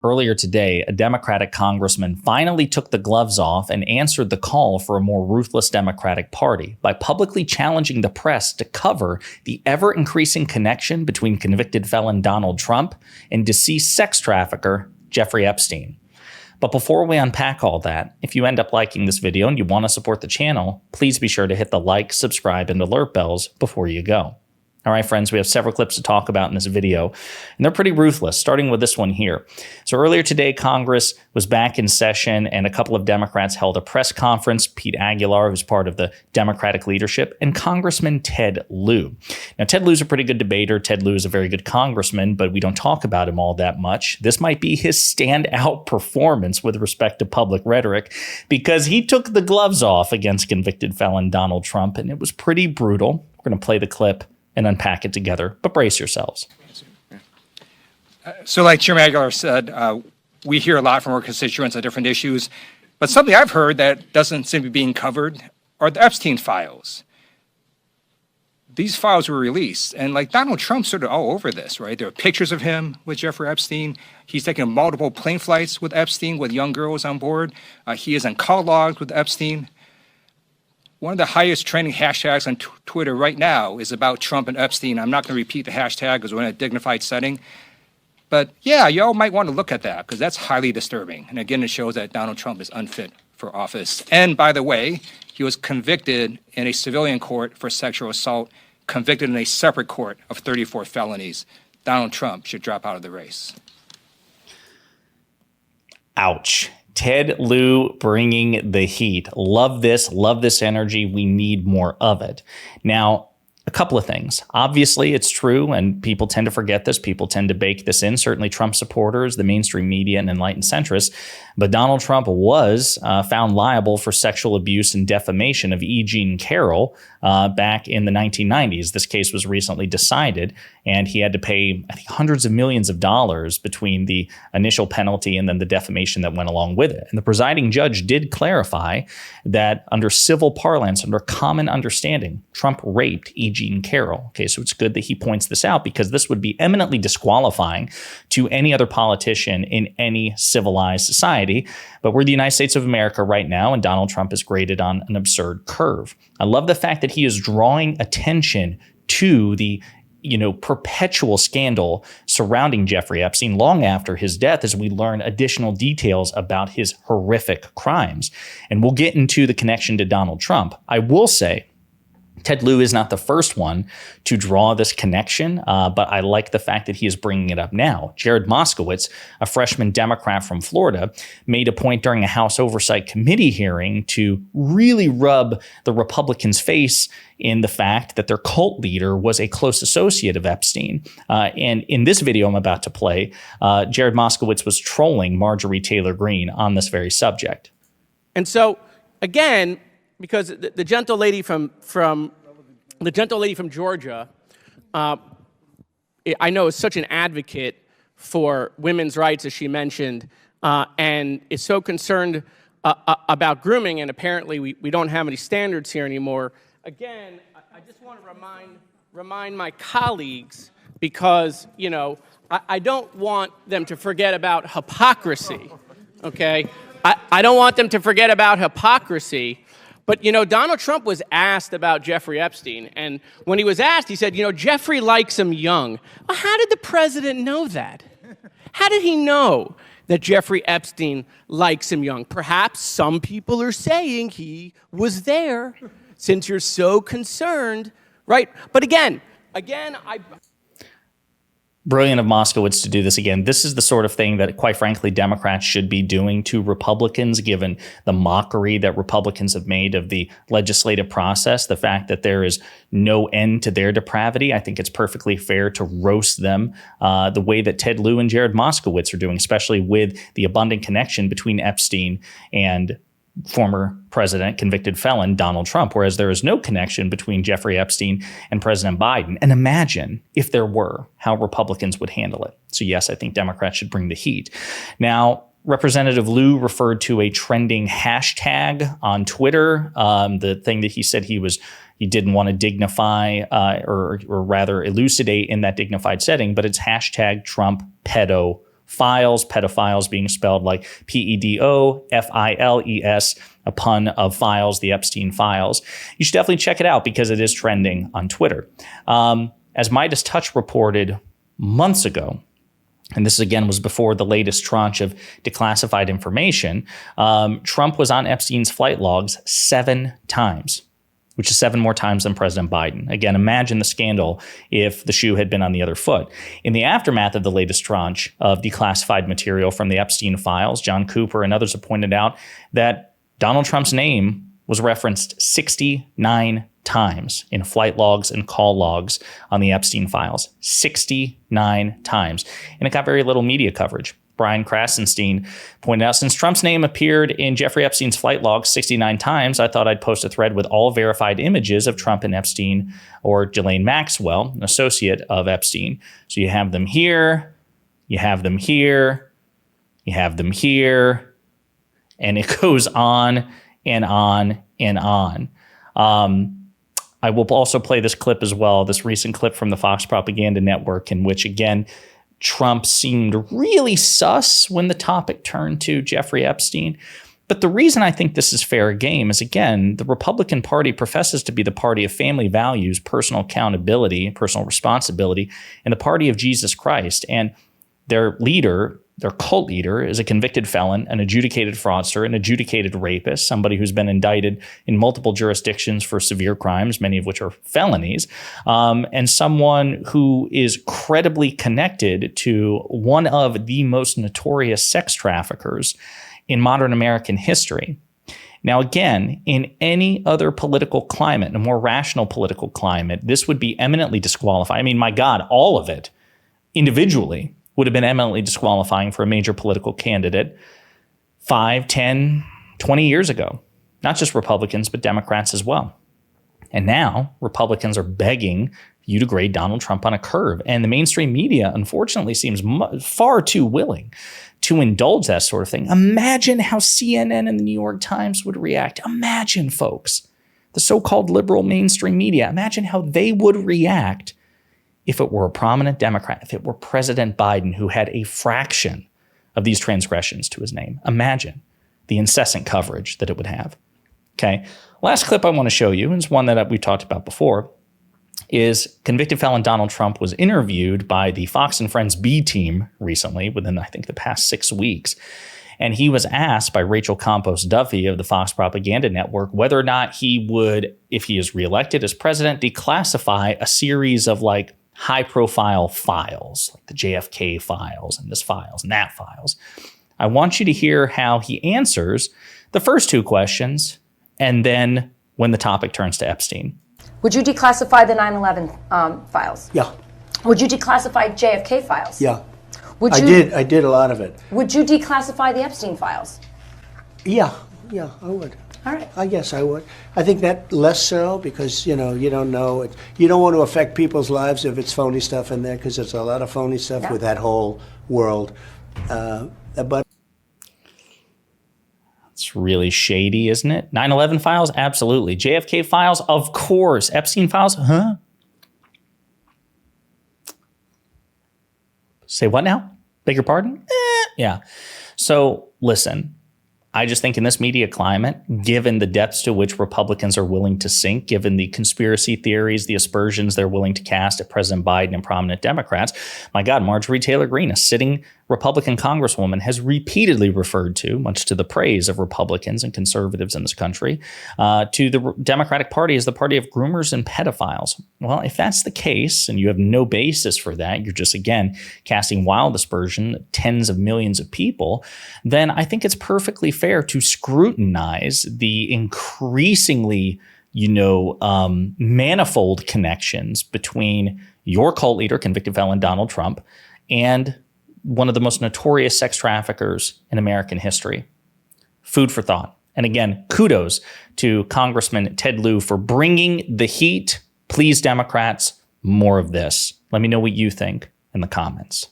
Earlier today, a Democratic congressman finally took the gloves off and answered the call for a more ruthless Democratic Party by publicly challenging the press to cover the ever-increasing connection between convicted felon Donald Trump and deceased sex trafficker Jeffrey Epstein. But before we unpack all that, if you end up liking this video and you want to support the channel, please be sure to hit the like, subscribe, and alert bells before you go. All right, friends, we have several clips to talk about in this video, and they're pretty ruthless, starting with this one here. So earlier today, Congress was back in session, and a couple of Democrats held a press conference. Pete Aguilar, who's part of the Democratic leadership, and Congressman Ted Lieu. Now, Ted Lieu's a pretty good debater. Ted Lieu is a very good congressman, but we don't talk about him all that much. This might be his standout performance with respect to public rhetoric, because he took the gloves off against convicted felon Donald Trump, and it was pretty brutal. We're going to play the clip and unpack it together, but brace yourselves. So like Chairman Aguilar said, we hear a lot from our constituents on different issues, but something I've heard that doesn't seem to be being covered are the Epstein files. These files were released, and like Donald Trump sort of all over this, right? There are pictures of him with Jeffrey Epstein. He's taken multiple plane flights with Epstein, with young girls on board. He is on call logs with Epstein. One of the highest trending hashtags on Twitter right now is about Trump and Epstein. I'm not going to repeat the hashtag because we're in a dignified setting. But yeah, y'all might want to look at that because that's highly disturbing. And again, it shows that Donald Trump is unfit for office. And by the way, he was convicted in a civilian court for sexual assault, convicted in a separate court of 34 felonies. Donald Trump should drop out of the race. Ouch. Ted Lieu bringing the heat. Love this energy. We need more of it. Now, a couple of things. Obviously, it's true, and people tend to forget this. People tend to bake this in, certainly Trump supporters, the mainstream media, and enlightened centrists. But Donald Trump was found liable for sexual abuse and defamation of E. Jean Carroll back in the 1990s. This case was recently decided, and he had to pay, I think, hundreds of millions of dollars between the initial penalty and then the defamation that went along with it. And the presiding judge did clarify that under civil parlance, under common understanding, Trump raped E. Jean Carroll. Okay, so it's good that he points this out because this would be eminently disqualifying to any other politician in any civilized society. But we're the United States of America right now, and Donald Trump is graded on an absurd curve. I love the fact that he is drawing attention to the perpetual scandal surrounding Jeffrey Epstein long after his death as we learn additional details about his horrific crimes. And we'll get into the connection to Donald Trump. I will say, Ted Lieu is not the first one to draw this connection, but I like the fact that he is bringing it up now. Jared Moscowitz, a freshman Democrat from Florida, made a point during a House Oversight Committee hearing to really rub the Republicans' face in the fact that their cult leader was a close associate of Epstein. And in this video I'm about to play, Jared Moscowitz was trolling Marjorie Taylor Greene on this very subject. And so, again, because the gentle lady from Georgia, I know is such an advocate for women's rights, as she mentioned, and is so concerned about grooming, and apparently we don't have any standards here anymore. Again, I just want to remind my colleagues, because I don't want them to forget about hypocrisy. Okay, I don't want them to forget about hypocrisy. But, Donald Trump was asked about Jeffrey Epstein, and when he was asked, he said, Jeffrey likes him young. Well, how did the president know that? How did he know that Jeffrey Epstein likes him young? Perhaps some people are saying he was there, since you're so concerned, right? But again, Brilliant of Moscowitz to do this again. This is the sort of thing that, quite frankly, Democrats should be doing to Republicans, given the mockery that Republicans have made of the legislative process, the fact that there is no end to their depravity. I think it's perfectly fair to roast them the way that Ted Lieu and Jared Moscowitz are doing, especially with the abundant connection between Epstein and former president, convicted felon Donald Trump, whereas there is no connection between Jeffrey Epstein and President Biden. And imagine if there were, how Republicans would handle it. So yes, I think Democrats should bring the heat. Now, Representative Lieu referred to a trending hashtag on Twitter, the thing that he said he didn't want to dignify or rather elucidate in that dignified setting, but it's hashtag Trump pedo Files, pedophiles being spelled like Pedofiles, a pun of files, the Epstein files. You should definitely check it out because it is trending on Twitter. As Midas Touch reported months ago, and this again was before the latest tranche of declassified information, Trump was on Epstein's flight logs 7 times, which is 7 more times than President Biden. Again, imagine the scandal if the shoe had been on the other foot. In the aftermath of the latest tranche of declassified material from the Epstein files, John Cooper and others have pointed out that Donald Trump's name was referenced 69 times in flight logs and call logs on the Epstein files. 69 times. And it got very little media coverage. Brian Krasenstein pointed out, since Trump's name appeared in Jeffrey Epstein's flight logs 69 times, I thought I'd post a thread with all verified images of Trump and Epstein, or Ghislaine Maxwell, an associate of Epstein. So you have them here, you have them here, you have them here, and it goes on and on and on. I will also play this clip as well, this recent clip from the Fox Propaganda Network, in which, again, Trump seemed really sus when the topic turned to Jeffrey Epstein. But the reason I think this is fair game is, again, the Republican Party professes to be the party of family values, personal accountability, personal responsibility, and the party of Jesus Christ. And their leader, their cult leader, is a convicted felon, an adjudicated fraudster, an adjudicated rapist, somebody who's been indicted in multiple jurisdictions for severe crimes, many of which are felonies, and someone who is credibly connected to one of the most notorious sex traffickers in modern American history. Now, again, in any other political climate, a more rational political climate, this would be eminently disqualifying. I mean, my God, all of it individually would have been eminently disqualifying for a major political candidate 5, 10, 20 years ago. Not just Republicans, but Democrats as well. And now Republicans are begging you to grade Donald Trump on a curve. And the mainstream media, unfortunately, seems far too willing to indulge that sort of thing. Imagine how CNN and the New York Times would react. Imagine, folks, the so-called liberal mainstream media, imagine how they would react if it were a prominent Democrat, if it were President Biden who had a fraction of these transgressions to his name. Imagine the incessant coverage that it would have. Okay. Last clip I want to show you is one that we talked about before, is convicted felon Donald Trump was interviewed by the Fox and Friends B team recently, within, I think, the past 6 weeks. And he was asked by Rachel Campos Duffy of the Fox Propaganda Network whether or not he would, if he is reelected as president, declassify a series of high-profile files, like the JFK files and this files and that files. I want you to hear how he answers the first 2 questions, and then when the topic turns to Epstein. Would you declassify the 9/11 files? Yeah. Would you declassify JFK files? Yeah. Would I you, did a lot of it. Would you declassify the Epstein files? Yeah, I would. All right. I guess I would. I think that less so because, you don't know. You don't want to affect people's lives if it's phony stuff in there, because there's a lot of phony stuff with that whole world. But it's really shady, isn't it? 9/11 files? Absolutely. JFK files? Of course. Epstein files? Huh? Say what now? Beg your pardon? Yeah. So listen, I just think in this media climate, given the depths to which Republicans are willing to sink, given the conspiracy theories, the aspersions they're willing to cast at President Biden and prominent Democrats, my God, Marjorie Taylor Greene, a sitting Republican congresswoman, has repeatedly referred to, much to the praise of Republicans and conservatives in this country, to the Democratic Party as the party of groomers and pedophiles. Well, if that's the case, and you have no basis for that, you're just, again, casting wild aspersion at tens of millions of people, then I think it's perfectly fair to scrutinize the increasingly, manifold connections between your cult leader, convicted felon Donald Trump, and one of the most notorious sex traffickers in American history. Food for thought. And again, kudos to Congressman Ted Lieu for bringing the heat. Please, Democrats, more of this. Let me know what you think in the comments.